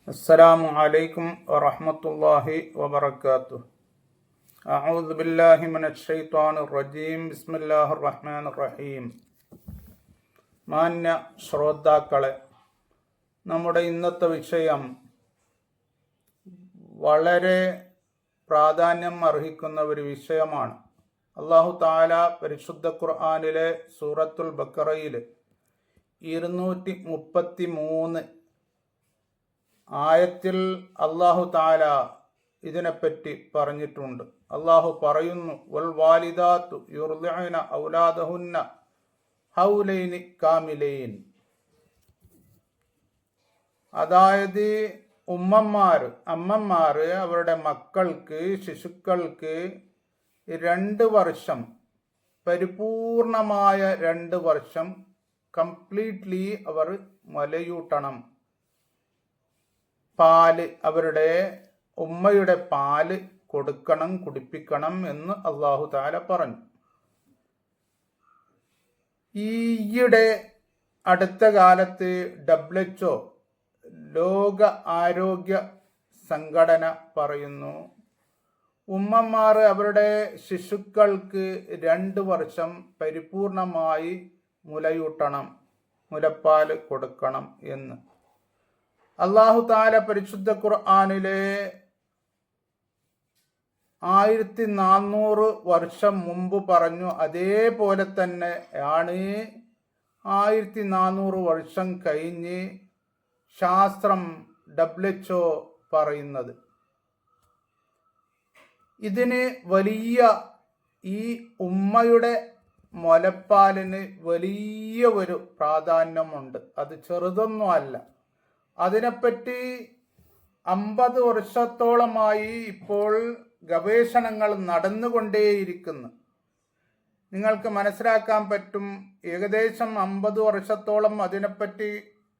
അസ്സലാമു അലൈക്കും വറഹ്മത്തുള്ളാഹി വബറകാതുഹു. അഊദു ബില്ലാഹി മിനശ് ശൈത്വാനിർ റജീം. ബിസ്മില്ലാഹിർ റഹ്മാനിർ റഹീം. മാന്യ ശ്രോതാക്കളെ, നമ്മുടെ ഇന്നത്തെ വിഷയം വളരെ പ്രാധാന്യം അർഹിക്കുന്ന ഒരു വിഷയമാണ്. അല്ലാഹു തആല പരിശുദ്ധ ഖുർആനിലെ സൂറത്തുൽ ബഖറയിൽ 233 ആയത്തിൽ അല്ലാഹു തആല ഇതിനെപ്പറ്റി പറഞ്ഞിട്ടുണ്ട്. അല്ലാഹു പറയുന്നു, വൽ വാലിദാത്തു യുർദിഅന ഔലാദഹുന്ന ഹൗലൈനി കാമിലൈൻ. അതായത് അമ്മമാർ അവരുടെ മക്കൾക്ക്, ശിശുക്കൾക്ക് 2 വർഷം, പരിപൂർണമായ 2 വർഷം കംപ്ലീറ്റ്ലി അവർ മുലയൂട്ടണം. പാല്, അവരുടെ ഉമ്മയുടെ പാല് കൊടുക്കണം, കുടിപ്പിക്കണം എന്ന് അല്ലാഹു തആല പറഞ്ഞു. ഈയിടെ അടുത്ത കാലത്ത് WHO, ലോക ആരോഗ്യ സംഘടന പറയുന്നു, ഉമ്മമാർ അവരുടെ ശിശുക്കൾക്ക് 2 വർഷം പരിപൂർണമായി മുലയൂട്ടണം, മുലപ്പാൽ കൊടുക്കണം എന്ന്. അല്ലാഹു തആല പരിശുദ്ധ ഖുർആനിലെ 1400 വർഷം മുമ്പ് പറഞ്ഞു. അതേപോലെ തന്നെ ആണ് 1400 വർഷം കഴിഞ്ഞ് ശാസ്ത്രം WHO പറയുന്നത്. ഇതിന് വലിയ, ഈ ഉമ്മയുടെ മുലപ്പാലിന് വലിയ ഒരു പ്രാധാന്യമുണ്ട്. അത് ചെറുതൊന്നും അല്ല. അതിനെപ്പറ്റി 50 വർഷത്തോളമായി ഇപ്പോൾ ഗവേഷണങ്ങൾ നടന്നുകൊണ്ടേയിരിക്കുന്നു. നിങ്ങൾക്ക് മനസ്സിലാക്കാൻ പറ്റും, ഏകദേശം 50 വർഷത്തോളം അതിനെപ്പറ്റി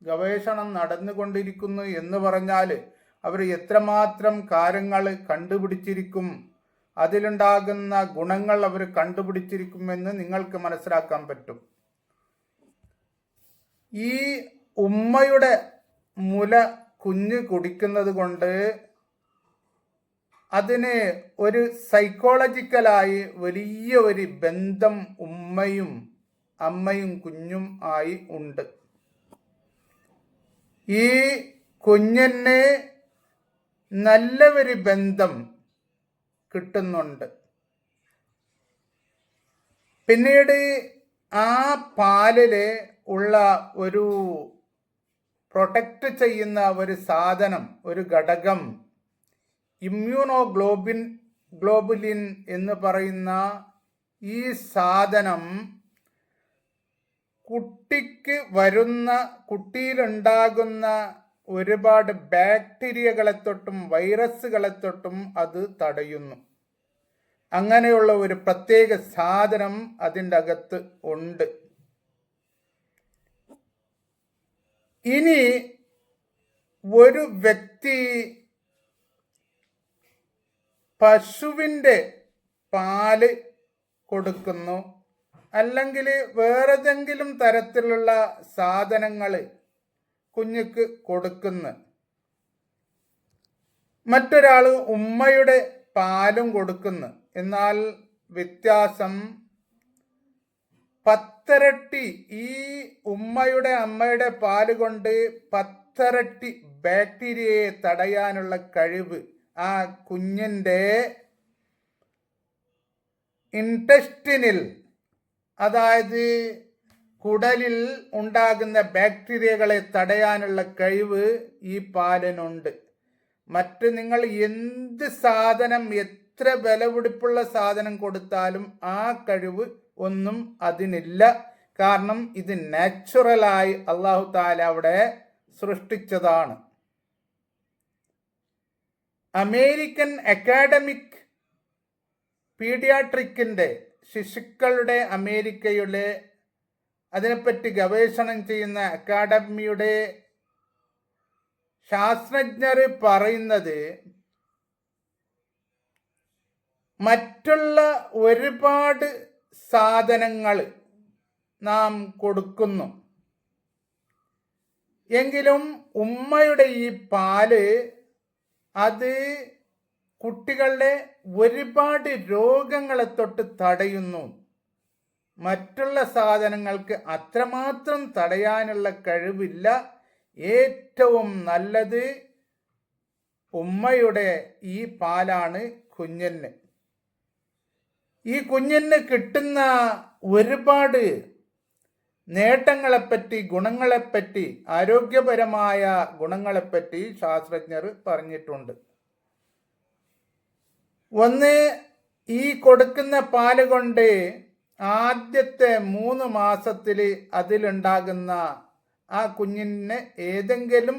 ഗവേഷണം നടന്നുകൊണ്ടിരിക്കുന്നു എന്ന് പറഞ്ഞാൽ അവർ എത്രമാത്രം കാര്യങ്ങൾ കണ്ടുപിടിച്ചിരിക്കും, അതിലുണ്ടാകുന്ന ഗുണങ്ങൾ അവർ കണ്ടുപിടിച്ചിരിക്കുമെന്ന് നിങ്ങൾക്ക് മനസ്സിലാക്കാൻ പറ്റും. ഈ ഉമ്മയുടെ മുല കുഞ്ഞ് കുടിക്കുന്നത് കൊണ്ട് അതിന് ഒരു സൈക്കോളജിക്കലായി വലിയ ഒരു ബന്ധം അമ്മയും കുഞ്ഞും ആയി ഉണ്ട്. ഈ കുഞ്ഞിന് നല്ല ഒരു ബന്ധം കിട്ടുന്നുണ്ട്. പിന്നീട് ആ പാലില് ഉള്ള ഒരു പ്രൊട്ടക്റ്റ് ചെയ്യുന്ന ഒരു സാധനം, ഒരു ഘടകം, ഗ്ലോബുലിൻ എന്ന് പറയുന്ന ഈ സാധനം കുട്ടിയിലുണ്ടാകുന്ന ഒരുപാട് ബാക്ടീരിയകളെ തൊട്ടും വൈറസുകളെ തൊട്ടും അത് തടയുന്നു. അങ്ങനെയുള്ള ഒരു പ്രത്യേക സാധനം അതിൻ്റെ അകത്ത് ഉണ്ട്. ഇനി ഒരു വ്യക്തി പശുവിൻ്റെ പാല് കൊടുക്കുന്നു, അല്ലെങ്കിൽ വേറെന്തെങ്കിലും തരത്തിലുള്ള സാധനങ്ങൾ കുഞ്ഞുക്ക് കൊടുക്കുന്നു, മറ്റൊരാൾ ഉമ്മയുടെ പാലും കൊടുക്കുന്നു. എന്നാൽ വ്യത്യാസം 10 ഇരട്ടി, ഈ അമ്മയുടെ പാല് കൊണ്ട് 10 ഇരട്ടി ബാക്ടീരിയയെ തടയാനുള്ള കഴിവ് ആ കുഞ്ഞിൻ്റെ ഇൻറ്റെസ്റ്റിനിൽ, അതായത് കുടലിൽ ഉണ്ടാകുന്ന ബാക്ടീരിയകളെ തടയാനുള്ള കഴിവ് ഈ പാലിനുണ്ട്. മറ്റ് നിങ്ങൾ എന്ത് സാധനം, എത്ര വിലപിടിപ്പുള്ള സാധനം കൊടുത്താലും ആ കഴിവ് ഒന്നും അതിനില്ല. കാരണം ഇത് നാച്ചുറലായി അല്ലാഹു തആല അവിടെ സൃഷ്ടിച്ചതാണ്. അമേരിക്കൻ അക്കാഡമിക് പീഡിയാട്രിക്കിൻ്റെ, ശിശുക്കളുടെ അമേരിക്കയിലെ അതിനെപ്പറ്റി ഗവേഷണം ചെയ്യുന്ന അക്കാഡമിയുടെ ശാസ്ത്രജ്ഞർ പറയുന്നത്, മറ്റുള്ള ഒരുപാട് സാധനങ്ങൾ നാം കൊടുക്കുന്നു, എങ്കിലും ഉമ്മയുടെ ഈ പാല് അത് കുട്ടികളുടെ ഒരുപാട് രോഗങ്ങളെ തൊട്ട് തടയുന്നു. മറ്റുള്ള സാധനങ്ങൾക്ക് അത്രമാത്രം തടയാനുള്ള കഴിവില്ല. ഏറ്റവും നല്ലത് ഉമ്മയുടെ ഈ പാലാണ് കുഞ്ഞിന്. ഈ കുഞ്ഞിന് കിട്ടുന്ന ഒരുപാട് നേട്ടങ്ങളെപ്പറ്റി, ഗുണങ്ങളെപ്പറ്റി, ആരോഗ്യപരമായ ഗുണങ്ങളെപ്പറ്റി ശാസ്ത്രജ്ഞർ പറഞ്ഞിട്ടുണ്ട്. ഒന്ന്, ഈ കൊടുക്കുന്ന പാല് കൊണ്ട് ആദ്യത്തെ 3 മാസത്തിൽ അതിലുണ്ടാകുന്ന ആ കുഞ്ഞിന് ഏതെങ്കിലും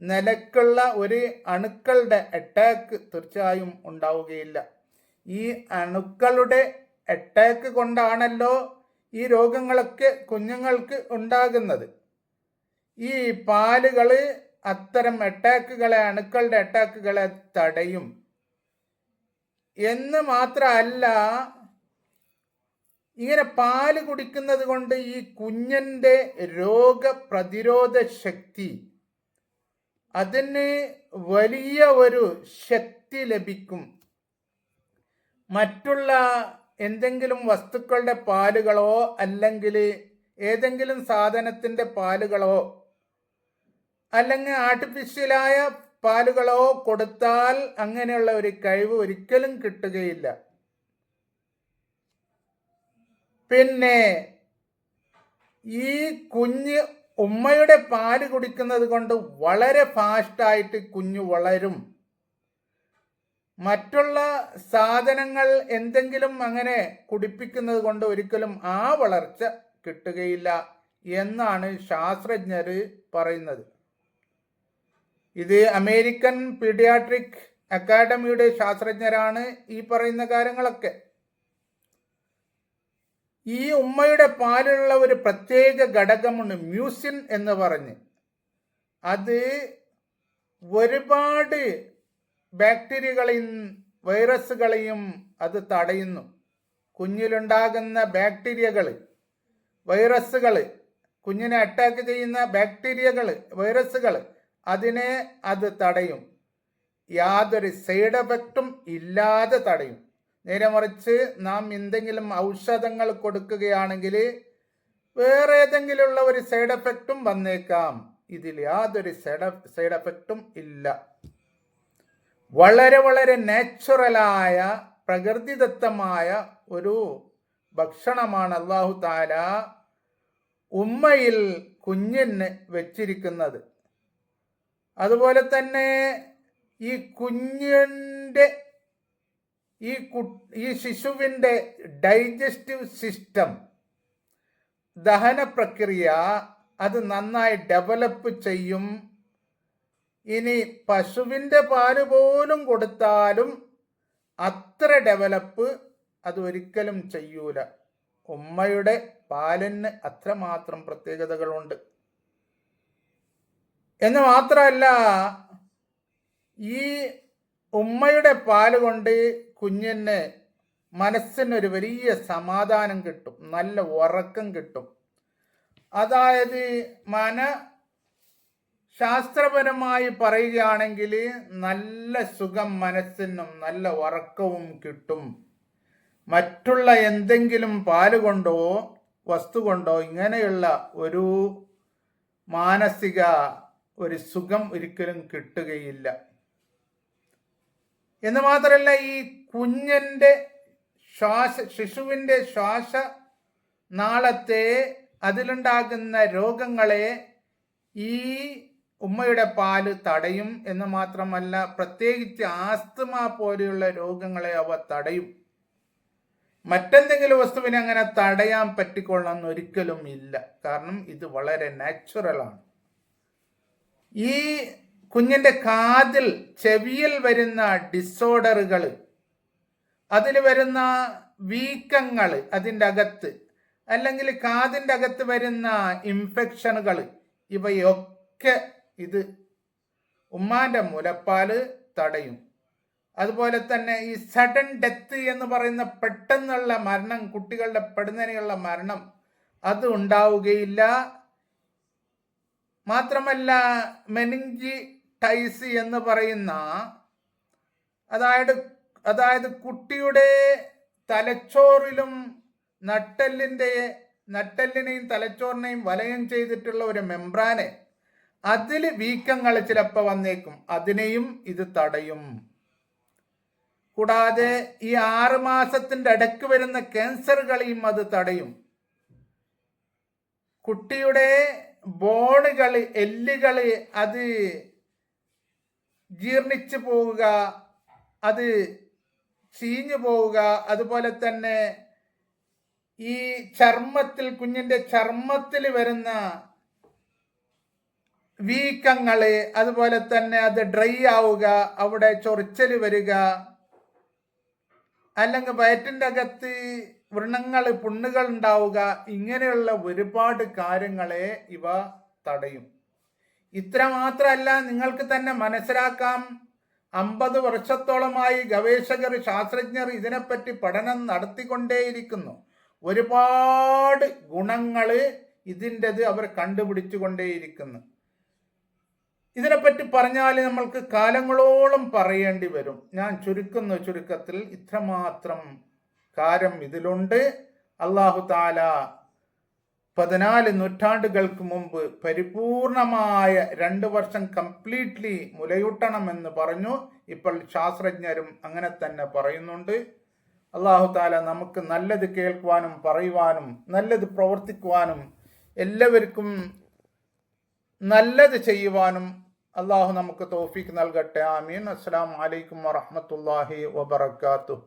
നിലക്കുള്ള ഒരു അണുക്കളുടെ അറ്റാക്ക് തീർച്ചയായും ഉണ്ടാവുകയില്ല. ഈ അണുക്കളുടെ അറ്റാക്ക് കൊണ്ടാണല്ലോ ഈ രോഗങ്ങളൊക്കെ കുഞ്ഞുങ്ങൾക്ക് ഉണ്ടാകുന്നത്. ഈ പാലുകൾ അത്തരം അറ്റാക്കുകളെ, അണുക്കളുടെ അറ്റാക്കുകളെ തടയും എന്ന് മാത്രമല്ല, ഇങ്ങനെ പാല് കുടിക്കുന്നത് കൊണ്ട് ഈ കുഞ്ഞിൻ്റെ രോഗപ്രതിരോധ ശക്തി, അതിന് വലിയ ഒരു ശക്തി ലഭിക്കും. മറ്റുള്ള എന്തെങ്കിലും വസ്തുക്കളുടെ പാലുകളോ അല്ലെങ്കിൽ ഏതെങ്കിലും സാധനത്തിൻ്റെ പാലുകളോ അല്ലെങ്കിൽ ആർട്ടിഫിഷ്യലായ പാലുകളോ കൊടുത്താൽ അങ്ങനെയുള്ള ഒരു കഴിവ് ഒരിക്കലും കിട്ടുകയില്ല. പിന്നെ ഈ കുഞ്ഞ് ഉമ്മയുടെ പാല് കുടിക്കുന്നത് കൊണ്ട് വളരെ ഫാസ്റ്റായിട്ട് കുഞ്ഞു വളരും. മറ്റുള്ള സാധനങ്ങൾ എന്തെങ്കിലും അങ്ങനെ കുടിപ്പിക്കുന്നത് കൊണ്ട് ഒരിക്കലും ആ വളർച്ച കിട്ടുകയില്ല എന്നാണ് ശാസ്ത്രജ്ഞർ പറയുന്നത്. ഇത് അമേരിക്കൻ പീഡിയാട്രിക് അക്കാഡമിയുടെ ശാസ്ത്രജ്ഞരാണ് ഈ പറയുന്ന കാര്യങ്ങളൊക്കെ. ഈ ഉമ്മയുടെ പാലിലുള്ള ഒരു പ്രത്യേക ഘടകമുണ്ട്, മ്യൂസിൻ എന്ന് പറഞ്ഞ്. അത് ഒരുപാട് ബാക്ടീരിയകളെയും വൈറസുകളെയും അത് തടയുന്നു. കുഞ്ഞിലുണ്ടാകുന്ന ബാക്ടീരിയകൾ, വൈറസുകൾ, കുഞ്ഞിനെ അറ്റാക്ക് ചെയ്യുന്ന ബാക്ടീരിയകൾ, വൈറസുകൾ, അതിനെ അത് തടയും. യാതൊരു സൈഡ് എഫക്റ്റും ഇല്ലാതെ തടയും. നേരെ മറിച്ച് നാം എന്തെങ്കിലും ഔഷധങ്ങൾ കൊടുക്കുകയാണെങ്കിൽ വേറെ ഏതെങ്കിലുമുള്ള ഒരു സൈഡ് എഫക്റ്റും വന്നേക്കാം. ഇതിൽ യാതൊരു സൈഡ് എഫക്റ്റും ഇല്ല. വളരെ വളരെ നാച്ചുറലായ, പ്രകൃതിദത്തമായ ഒരു ഭക്ഷണമാണ് അല്ലാഹു തആല ഉമ്മയിൽ കുഞ്ഞിന് വെച്ചിരിക്കുന്നത്. അതുപോലെ തന്നെ ഈ കുഞ്ഞിൻ്റെ ഈ ശിശുവിൻ്റെ ഡൈജസ്റ്റീവ് സിസ്റ്റം, ദഹന പ്രക്രിയ അത് നന്നായി ഡെവലപ്പ് ചെയ്യും. ഇനി പശുവിൻ്റെ പാല് പോലും കൊടുത്താലും അത്ര ഡെവലപ്പ് അത് ഒരിക്കലും ചെയ്യൂല. ഉമ്മയുടെ പാലിന് അത്രമാത്രം പ്രത്യേകതകളുണ്ട്. എന്ന് മാത്രമല്ല, ഈ ഉമ്മയുടെ പാല് കൊണ്ട് കുഞ്ഞിന് മനസ്സിനൊരു വലിയ സമാധാനം കിട്ടും, നല്ല ഉറക്കം കിട്ടും. അതായത് ശാസ്ത്രപരമായി പറയുകയാണെങ്കിൽ നല്ല സുഖം മനസ്സിനും നല്ല ഉറക്കവും കിട്ടും. മറ്റുള്ള എന്തെങ്കിലും പാല് കൊണ്ടോ വസ്തു കൊണ്ടോ ഇങ്ങനെയുള്ള ഒരു മാനസിക ഒരു സുഖം ഒരിക്കലും കിട്ടുകയില്ല. എന്ന് മാത്രമല്ല, ഈ കുഞ്ഞിൻ്റെ ശിശുവിൻ്റെ ശ്വാസനാളത്തെ, അതിലുണ്ടാകുന്ന രോഗങ്ങളെ ഈ ഉമ്മയുടെ പാല് തടയും. എന്ന് മാത്രമല്ല, പ്രത്യേകിച്ച് ആസ്തമ പോലെയുള്ള രോഗങ്ങളെ അവ തടയും. മറ്റെന്തെങ്കിലും വസ്തുവിനെ അങ്ങനെ തടയാൻ പറ്റിക്കൊള്ളണമെന്ന് ഒരിക്കലും ഇല്ല. കാരണം ഇത് വളരെ നാച്ചുറലാണ്. ഈ കുഞ്ഞിൻ്റെ കാതിൽ, ചെവിയിൽ വരുന്ന ഡിസോർഡറുകൾ, അതിൽ വരുന്ന വീക്കങ്ങൾ, അതിൻ്റെ അകത്ത് അല്ലെങ്കിൽ കാതിൻ്റെ അകത്ത് വരുന്ന ഇൻഫെക്ഷനുകൾ, ഇവയൊക്കെ ഇത് ഉമ്മാൻ്റെ മുലപ്പാല് തടയും. അതുപോലെ തന്നെ ഈ സഡൻ ഡെത്ത് എന്ന് പറയുന്ന പെട്ടെന്നുള്ള മരണം, കുട്ടികളുടെ പെടുന്നതിനുള്ള മരണം, അത് ഉണ്ടാവുകയില്ല. മാത്രമല്ല മെനിഞ്ചിറ്റൈസ് എന്ന് പറയുന്ന അതായത് കുട്ടിയുടെ തലച്ചോറിലും നട്ടെല്ലിനെയും തലച്ചോറിനെയും വലയം ചെയ്തിട്ടുള്ള ഒരു മെംബ്രാന്, അതിൽ വീക്കങ്ങൾ ചിലപ്പോൾ വന്നേക്കും. അതിനെയും ഇത് തടയും. കൂടാതെ ഈ 6 മാസത്തിന്റെ ഇടയ്ക്ക് വരുന്ന ക്യാൻസറുകളെയും അത് തടയും. കുട്ടിയുടെ ബോണുകൾ, എല്ലുകൾ അത് ജീർണിച്ചു പോവുക, അത് ചീഞ്ഞു പോവുക, അതുപോലെ തന്നെ ഈ കുഞ്ഞിന്റെ ചർമ്മത്തിൽ വരുന്ന വീക്കങ്ങള്, അതുപോലെ തന്നെ അത് ഡ്രൈ ആവുക, അവിടെ ചൊറിച്ചൽ വരിക, അല്ലെങ്കിൽ വയറ്റിൻ്റെ അകത്ത് വ്രണങ്ങൾ, പുണ്ണുകൾ ഉണ്ടാവുക, ഇങ്ങനെയുള്ള ഒരുപാട് കാര്യങ്ങളെ ഇവ തടയും. ഇത്ര മാത്രമല്ല, നിങ്ങൾക്ക് തന്നെ മനസ്സിലാക്കാം, 50 വർഷത്തോളമായി ഗവേഷകർ, ശാസ്ത്രജ്ഞർ ഇതിനെപ്പറ്റി പഠനം നടത്തിക്കൊണ്ടേയിരിക്കുന്നു. ഒരുപാട് ഗുണങ്ങൾ ഇതിൻ്റെത് അവർ കണ്ടുപിടിച്ചു കൊണ്ടേയിരിക്കുന്നു. ഇതിനെപ്പറ്റി പറഞ്ഞാൽ നമ്മൾക്ക് കാലങ്ങളോളം പറയേണ്ടി വരും. ഞാൻ ചുരുക്കത്തിൽ ഇത്രമാത്രം കാര്യം ഇതിലുണ്ട്. അല്ലാഹു തആല 14 നൂറ്റാണ്ടുകൾക്ക് മുമ്പ് പരിപൂർണമായ 2 വർഷം കംപ്ലീറ്റ്ലി മുലയൂട്ടണമെന്ന് പറഞ്ഞു. ഇപ്പോൾ ശാസ്ത്രജ്ഞരും അങ്ങനെ തന്നെ പറയുന്നുണ്ട്. അല്ലാഹു തആല നമുക്ക് നല്ലത് കേൾക്കുവാനും പറയുവാനും നല്ലത് പ്രവർത്തിക്കുവാനും എല്ലാവർക്കും നല്ലത് ചെയ്യുവാനും അല്ലാഹു നമുക്ക് തൗഫീഖ് നൽകട്ടെ. ആമീൻ. അസ്സലാമു അലൈക്കും വറഹ്മത്തുള്ളാഹി വബറകാതുഹു.